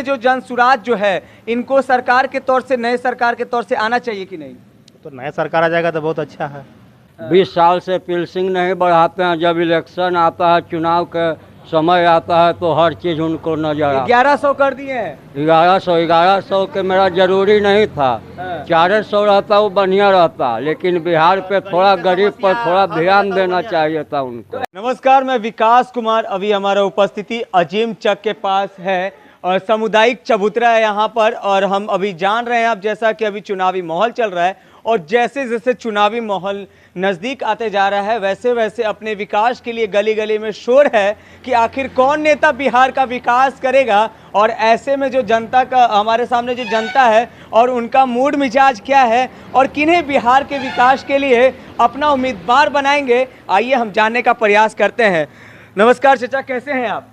जो जन सुराज जो है इनको सरकार के तौर से, नए सरकार के तौर से आना चाहिए कि नहीं? तो नया सरकार आ जाएगा तो बहुत अच्छा है। 20 साल से पिल्सिंग नहीं बढ़ाते हैं, जब इलेक्शन आता है, चुनाव का समय आता है तो हर चीज़ उनको नजर आता है। 1100 कर दिए हैं। 1100 के मेरा जरूरी नहीं था, 400 रहता वो बढ़िया रहता, लेकिन बिहार पे थोड़ा गरीब पर थोड़ा ध्यान देना चाहिए था उनको। नमस्कार, मैं विकास कुमार। अभी हमारा उपस्थिति अजीम चक के पास है और सामुदायिक चबूतरा है यहाँ पर, और हम अभी जान रहे हैं अब जैसा कि अभी चुनावी माहौल चल रहा है और जैसे जैसे चुनावी माहौल नज़दीक आते जा रहा है वैसे वैसे अपने विकास के लिए गली गली में शोर है कि आखिर कौन नेता बिहार का विकास करेगा। और ऐसे में जो जनता का, हमारे सामने जो जनता है और उनका मूड मिजाज क्या है और किन्हें बिहार के विकास के लिए अपना उम्मीदवार बनाएंगे, आइए हम जानने का प्रयास करते हैं। नमस्कार चाचा, कैसे हैं आप?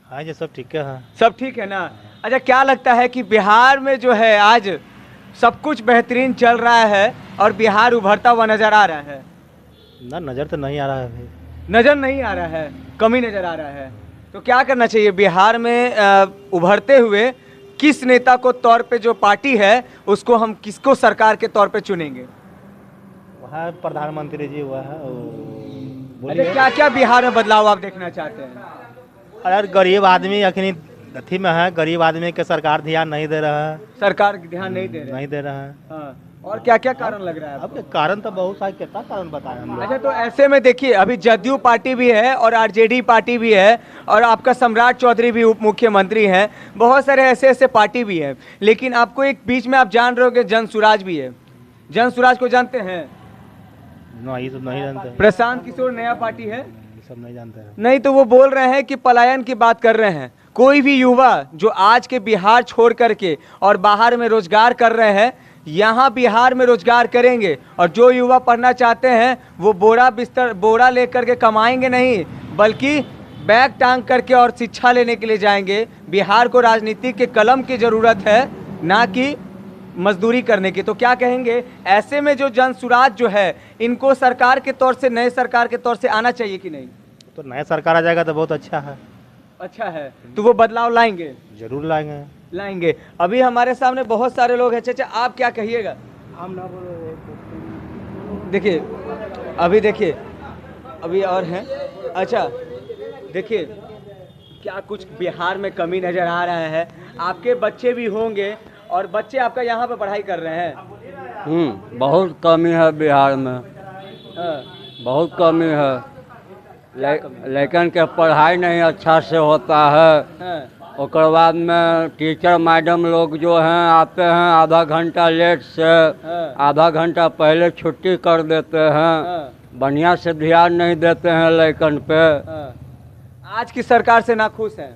हाँ जी, सब ठीक है। सब ठीक है ना? अच्छा, क्या लगता है कि बिहार में जो है आज सब कुछ बेहतरीन चल रहा है और बिहार उभरता हुआ नजर आ रहा है? ना, नज़र तो नहीं आ रहा है अभी। नजर नहीं आ रहा है, कमी नजर आ रहा है। तो क्या करना चाहिए बिहार में उभरते हुए? किस नेता को तौर पे जो पार्टी है उसको हम किसको सरकार के तौर पे चुनेंगे? वहाँ प्रधानमंत्री जी हुआ है। अच्छा, क्या क्या बिहार में बदलाव आप देखना चाहते हैं? अरे गरीब आदमी अखनी अथी में है, गरीब आदमी के सरकार ध्यान नहीं दे रहा है। सरकार ध्यान नहीं दे रहा है। हाँ। और क्या क्या कारण लग रहा है आपको? अब कारण तो बहुत सारे, कितना कारण बताएं हम लोग। अच्छा, तो ऐसे में देखिए अभी जदयू पार्टी भी है और आरजेडी पार्टी भी है और आपका सम्राट चौधरी भी उप मुख्यमंत्री हैं, बहुत सारे ऐसे ऐसे पार्टी भी है, लेकिन आपको एक बीच में आप जान रहे हो कि जन सुराज भी है। जन सुराज को जानते हैं? नहीं, सब नहीं जानते। प्रशांत किशोर नया पार्टी है, सब नहीं जानते हैं। नहीं तो वो बोल रहे हैं कि पलायन की बात कर रहे हैं। कोई भी युवा जो आज के बिहार छोड़ करके और बाहर में रोजगार कर रहे हैं, यहाँ बिहार में रोजगार करेंगे और जो युवा पढ़ना चाहते हैं वो बोरा लेकर के कमाएंगे नहीं, बल्कि बैग टांग करके और शिक्षा लेने के लिए जाएंगे। बिहार को राजनीति के कलम की ज़रूरत है, ना कि मजदूरी करने की। तो क्या कहेंगे, ऐसे में जो जन सुराज जो है इनको सरकार के तौर से, नए सरकार के तौर से आना चाहिए कि नहीं? तो नया सरकार आ जाएगा तो बहुत अच्छा है। अच्छा है, तो वो बदलाव लाएंगे? जरूर लाएंगे। अभी हमारे सामने बहुत सारे लोग हैं। चाचा, आप क्या कहिएगा? हम ना बोलो। देखिए अभी और हैं। अच्छा, देखिए क्या कुछ बिहार में कमी नज़र आ रहा है? आपके बच्चे भी होंगे और बच्चे आपका यहाँ पे पढ़ाई कर रहे हैं। बहुत कमी है बिहार में, हाँ। बहुत कमी है। लेकिन के पढ़ाई नहीं अच्छा से होता है। हाँ। उसके बाद में टीचर मैडम लोग जो हैं आते हैं आधा घंटा लेट से, आधा घंटा पहले छुट्टी कर देते हैं, बढ़िया से ध्यान नहीं देते हैं लेकिन पे। आज की सरकार से ना खुश हैं?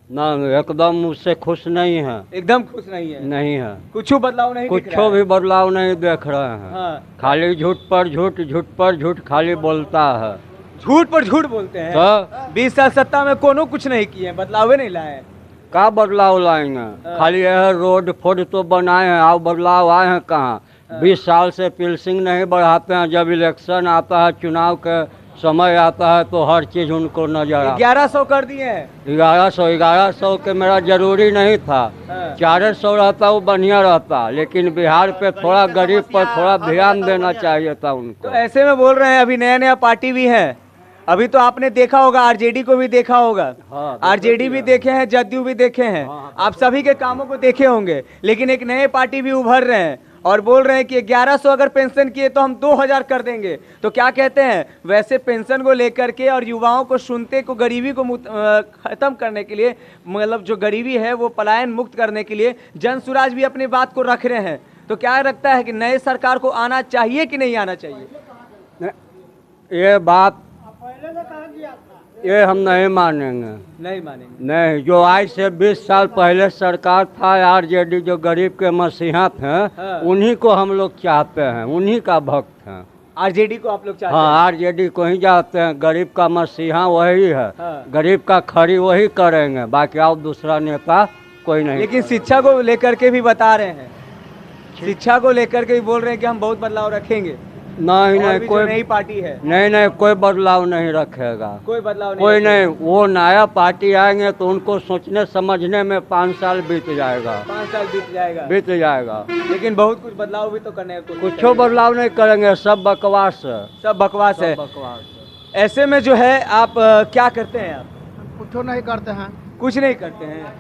ना, एकदम उससे खुश नहीं है। एकदम खुश नहीं है? नहीं है, कुछ बदलाव नहीं दिख रहा कुछ है? भी बदलाव नहीं देख रहे हैं। हाँ। खाली झूठ पर झूठ, झूठ पर झूठ खाली बोलता है। झूठ पर झूठ बोलते हैं। तो 20 साल सत्ता में कोनो कुछ नहीं किए, बदलाव नहीं लाए। क्या बदलाव लाएंगे? खाली यह रोड फोड तो बनाए हैं, अब बदलाव आए हैं कहाँ? 20 साल से पिल्सिंग नहीं बढ़ाते हैं, जब इलेक्शन आता है, चुनाव का समय आता है तो हर चीज़ उनको नजर आता है। 1100 कर दिए हैं। 1100 के मेरा जरूरी नहीं था, 400 रहता वो बढ़िया रहता, लेकिन बिहार पे थोड़ा गरीब पर थोड़ा ध्यान देना चाहिए था उनको। तो ऐसे में बोल रहे हैं अभी नया पार्टी भी है। अभी तो आपने देखा होगा, आरजेडी को भी देखा होगा। हाँ, आरजेडी भी देखे हैं, जदयू भी देखे हैं। आप सभी के कामों को देखे होंगे, लेकिन एक नए पार्टी भी उभर रहे हैं और बोल रहे हैं कि 1100 अगर पेंशन किए तो हम 2000 कर देंगे। तो क्या कहते हैं, वैसे पेंशन को लेकर के और युवाओं को सुनते को, गरीबी को खत्म करने के लिए, मतलब जो गरीबी है वो पलायन मुक्त करने के लिए जन सुराज भी अपनी बात को रख रहे हैं। तो क्या लगता है कि नए सरकार को आना चाहिए कि नहीं आना चाहिए? ये बात ये हम नहीं मानेंगे। नहीं मानेंगे? नहीं, जो आज से 20 साल पहले सरकार था आरजेडी, जो गरीब के मसीहा थे, उन्हीं को हम लोग चाहते हैं, उन्हीं का भक्त हैं। आरजेडी को आप लोग चाहते हैं? हाँ, आरजेडी को ही चाहते हैं। गरीब का मसीहा वही है। गरीब का खड़ी वही करेंगे, बाकी और दूसरा नेता कोई नहीं। लेकिन शिक्षा को लेकर के भी बता रहे हैं, शिक्षा को लेकर के भी बोल रहे हैं कि हम बहुत बदलाव रखेंगे। नहीं और नहीं भी जो कोई नई पार्टी है नहीं नहीं कोई बदलाव नहीं रखेगा। कोई बदलाव नहीं कोई रखेगा। नहीं, वो नया पार्टी आएंगे तो उनको सोचने समझने में 5 साल बीत जाएगा, 5 साल बीत जाएगा, बीत जाएगा। लेकिन बहुत कुछ बदलाव भी तो करने को कुछ बदलाव नहीं करेंगे, सब बकवास है, सब बकवास है। सब बकवास है। ऐसे में जो है आप क्या करते हैं आप? कुछ नहीं करते हैं। कुछ नहीं करते हैं,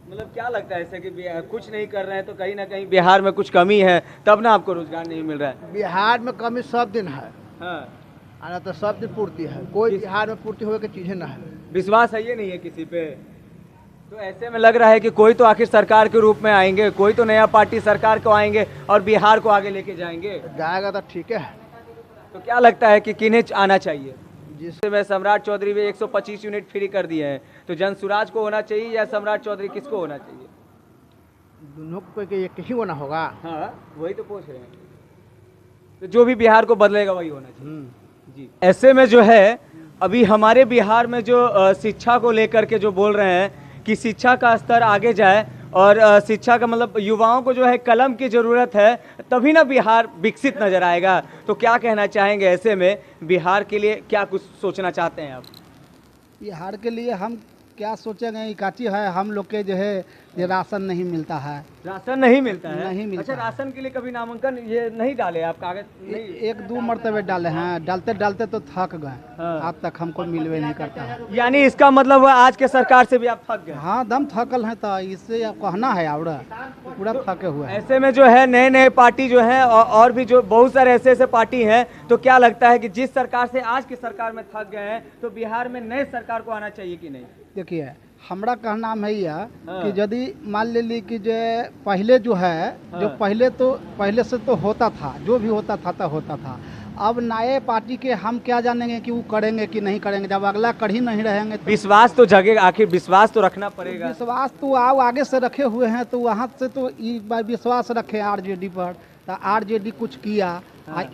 मतलब क्या लगता है ऐसे कि कुछ नहीं कर रहे हैं तो कहीं ना कहीं बिहार में कुछ कमी है, तब ना आपको रोजगार नहीं मिल रहा है? बिहार में कमी सब दिन है, हाँ, आना तो सब दिन पूर्ति है, कोई बिहार में पूर्ति हुए की चीजें ना है। विश्वास है ये नहीं है किसी पे? तो ऐसे में लग रहा है कि कोई तो आखिर सरकार के रूप में आएंगे, कोई तो नया पार्टी सरकार को आएंगे और बिहार को आगे लेके जाएंगे। जाएगा तो ठीक है। तो क्या लगता है कि किन्हें आना चाहिए? जिससे में सम्राट चौधरी भी 125 यूनिट फ्री कर दिए हैं, तो जनसुराज को होना चाहिए या सम्राट चौधरी, किसको होना चाहिए? दोनों को एक ही होना होगा। हाँ, वही तो पूछ रहे हैं। तो जो भी बिहार को बदलेगा वही होना चाहिए। जी, ऐसे में जो है अभी हमारे बिहार में जो शिक्षा को लेकर के जो बोल रहे हैं कि शिक्षा का स्तर आगे जाए और शिक्षा का मतलब युवाओं को जो है कलम की ज़रूरत है, तभी ना बिहार विकसित नज़र आएगा। तो क्या कहना चाहेंगे ऐसे में बिहार के लिए, क्या कुछ सोचना चाहते हैं आप? बिहार के लिए हम क्या सोचेंगे, इकाची है हम लोग के जो है ये राशन नहीं मिलता है। राशन नहीं मिलता है? नहीं मिलता अच्छा, है। राशन के लिए कभी नामांकन ये नहीं डाले आप, कागज नहीं? एक दो मरतबे डाले हैं, डालते डालते तो थक गए। हाँ। अब तक हमको मिलवे नहीं करता है। यानी इसका मतलब है आज के सरकार से भी आप थक गए? हाँ, दम थकल है तो इससे अब कहना है और पूरा थके हुए हैं। ऐसे में जो है नए नए पार्टी जो है और भी जो बहुत सारे ऐसे ऐसे पार्टी हैं, तो क्या लगता है कि जिस सरकार से आज की सरकार में थक गए हैं तो बिहार में नए सरकार को आना चाहिए कि नहीं? देखिए, हमारा कहना है यह हाँ। कि यदि मान ले ली कि जो पहले जो है जो हाँ। पहले से तो होता था, जो भी होता था तो होता था। अब नए पार्टी के हम क्या जानेंगे कि वो करेंगे कि नहीं करेंगे, जब अगला कर ही नहीं रहेंगे तो विश्वास तो जगेगा, आखिर विश्वास तो रखना पड़ेगा। विश्वास तो आओ आगे से रखे हुए हैं, तो वहाँ से तो एक बार विश्वास रखे आरजेडी पर, तो आरजेडी कुछ किया।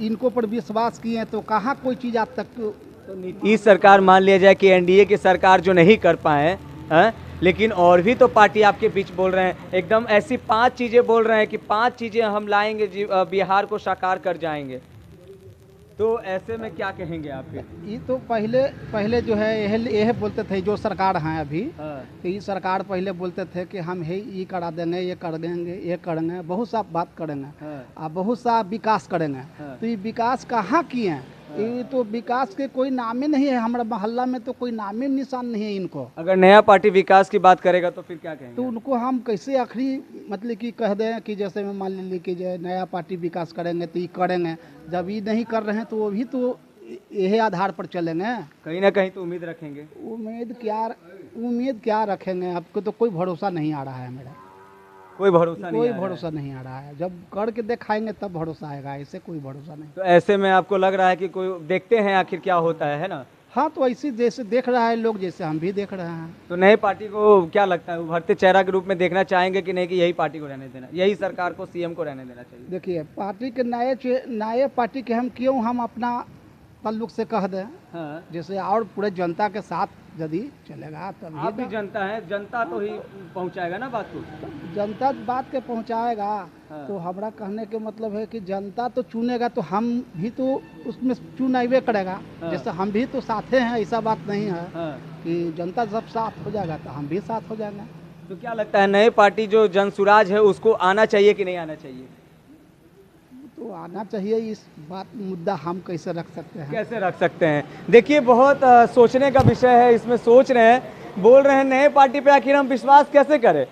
इनको पर विश्वास किए तो कहाँ कोई चीज़ आज तक तो नीतीश सरकार मान लिया जाए कि एनडीए की सरकार जो नहीं कर पाए हैं, लेकिन और भी तो पार्टी आपके बीच बोल रहे हैं, एकदम ऐसी 5 चीज़ें बोल रहे हैं कि 5 चीज़ें हम लाएंगे बिहार को साकार कर जाएंगे। तो ऐसे में क्या कहेंगे आप फिर? ये तो पहले जो है यह बोलते थे जो सरकार हैं अभी, तो ये सरकार पहले बोलते थे कि हम ये करा देंगे, ये कर देंगे, ये करेंगे, बहुत सा बात करेंगे और बहुत सा विकास करेंगे। तो ये विकास कहाँ किए हैं? ये तो विकास के कोई नाम ही नहीं है, हमारा मोहल्ला में तो कोई नाम ही निशान नहीं है इनको। अगर नया पार्टी विकास की बात करेगा तो फिर क्या कहेंगे? तो उनको हम कैसे आखिरी मतलब कि कह दें कि जैसे में मान लीजिए कि जो नया पार्टी विकास करेंगे तो ये करेंगे, जब ये नहीं कर रहे हैं तो वो भी तो यही आधार पर चलेंगे। कहीं ना कहीं तो उम्मीद रखेंगे। उम्मीद क्या रखेंगे? आपको तो कोई भरोसा नहीं आ रहा है मेरा, कोई भरोसा नहीं कोई आ रहा है। भरोसा नहीं आ रहा है। जब करके दिखाएंगे तब भरोसा आएगा, ऐसे कोई भरोसा नहीं। तो ऐसे में आपको लग रहा है कि कोई देखते हैं आखिर क्या होता है ना? हाँ, तो ऐसे जैसे देख रहा है लोग, जैसे हम भी देख रहे हैं। तो नए पार्टी को क्या लगता है, उभरते चेहरा के रूप में देखना चाहेंगे कि नहीं, कि यही पार्टी को रहने देना, यही सरकार को, सीएम को रहने देना चाहिए? देखिए, पार्टी के नए पार्टी के हम अपना ताल्लुक से कह दें, हाँ, जैसे और पूरे जनता के साथ यदि चलेगा तब आप भी जनता है, जनता तो ही पहुंचाएगा ना बात को। जनता बात के पहुंचाएगा। हाँ। तो हमारा कहने के मतलब है कि जनता तो चुनेगा तो हम भी तो उसमें चुनावे करेगा। हाँ। जैसे हम भी तो साथे हैं, ऐसा बात नहीं है हाँ। कि जनता जब साथ हो जाएगा तो हम भी साथ हो जाएंगे। तो क्या लगता है नए पार्टी जो जनसुराज है उसको आना चाहिए कि नहीं आना चाहिए? तो आना चाहिए। इस बात मुद्दा हम कैसे रख सकते हैं? कैसे रख सकते हैं? देखिए, बहुत सोचने का विषय है, इसमें सोच रहे हैं, बोल रहे हैं नए पार्टी पे आखिर हम विश्वास कैसे करें,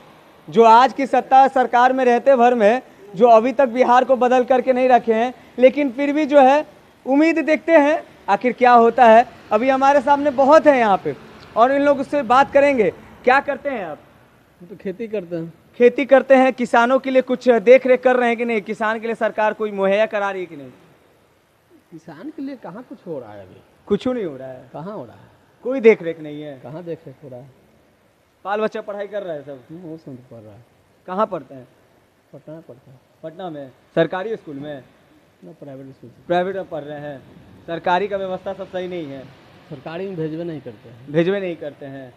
जो आज की सत्ता सरकार में रहते भर में जो अभी तक बिहार को बदल करके नहीं रखे हैं, लेकिन फिर भी जो है उम्मीद देखते हैं आखिर क्या होता है। अभी हमारे सामने बहुत है यहाँ पे और इन लोगों से बात करेंगे। क्या करते हैं आप? तो खेती करते हैं। खेती करते हैं। किसानों के लिए कुछ देख रेख कर रहे हैं कि नहीं? किसान के लिए सरकार कोई मुहैया करा रही है कि नहीं? किसान के लिए कहाँ कुछ हो रहा है अभी? कुछ नहीं हो रहा है, कहाँ हो रहा है? कोई देख रेख नहीं है। कहाँ देख रेख हो रहा है? बाल बच्चा पढ़ाई कर रहा है सब? वो सब तो पढ़ रहा है। कहाँ पढ़ते हैं? पटना में पढ़ता है। पटना में सरकारी स्कूल में? ना प्राइवेट स्कूल से। प्राइवेट में पढ़ रहे हैं। सरकारी का व्यवस्था सब सही नहीं है, सरकारी में भेजवे नहीं करते हैं। भेजवे नहीं करते हैं।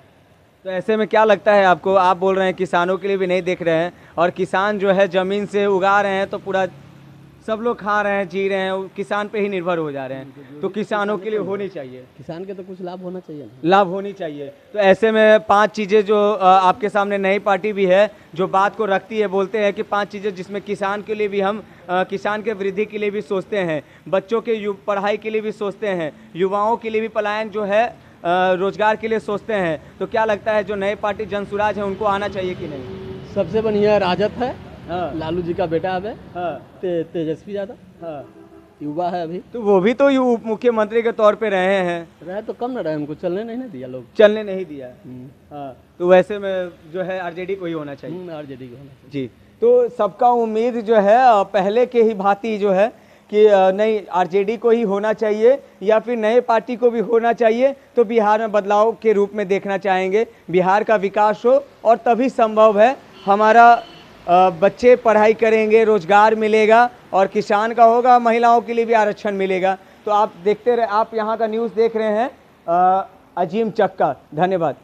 तो ऐसे में क्या लगता है आपको? आप बोल रहे हैं किसानों के लिए भी नहीं देख रहे हैं और किसान जो है ज़मीन से उगा रहे हैं तो पूरा सब लोग खा रहे हैं, जी रहे हैं, वो किसान पे ही निर्भर हो जा रहे हैं। तो किसानों के लिए होनी चाहिए, किसान के तो कुछ लाभ होना चाहिए ना। लाभ होनी चाहिए। तो ऐसे में 5 चीज़ें जो आपके सामने नई पार्टी भी है जो बात को रखती है, बोलते हैं कि 5 चीज़ें जिसमें किसान के लिए भी हम किसान के वृद्धि के लिए भी सोचते हैं, बच्चों के पढ़ाई के लिए भी सोचते हैं, युवाओं के लिए भी पलायन जो है रोजगार के लिए सोचते हैं। तो क्या लगता है जो नई पार्टी जनसुराज है उनको आना चाहिए कि नहीं? सबसे बढ़िया राजद है, हाँ लालू जी का बेटा है, हाँ तेजस्वी यादव हाँ। युवा है अभी। तो वो भी तो उप मुख्यमंत्री के तौर पे रहे हैं, रहे तो कम न रहे, हमको चलने नहीं ना दिया लोग। चलने नहीं दिया। हाँ, तो वैसे में जो है आरजेडी को ही होना चाहिए। आरजेडी को होना चाहिए। जी, तो सबका उम्मीद जो है पहले के ही भांति जो है कि नहीं आरजेडी को ही होना चाहिए या फिर नए पार्टी को भी होना चाहिए, तो बिहार में बदलाव के रूप में देखना चाहेंगे। बिहार का विकास हो और तभी संभव है, हमारा बच्चे पढ़ाई करेंगे, रोजगार मिलेगा और किसान का होगा, महिलाओं के लिए भी आरक्षण मिलेगा। तो आप देखते रहे, आप यहाँ का न्यूज़ देख रहे हैं अजीम चक का। धन्यवाद।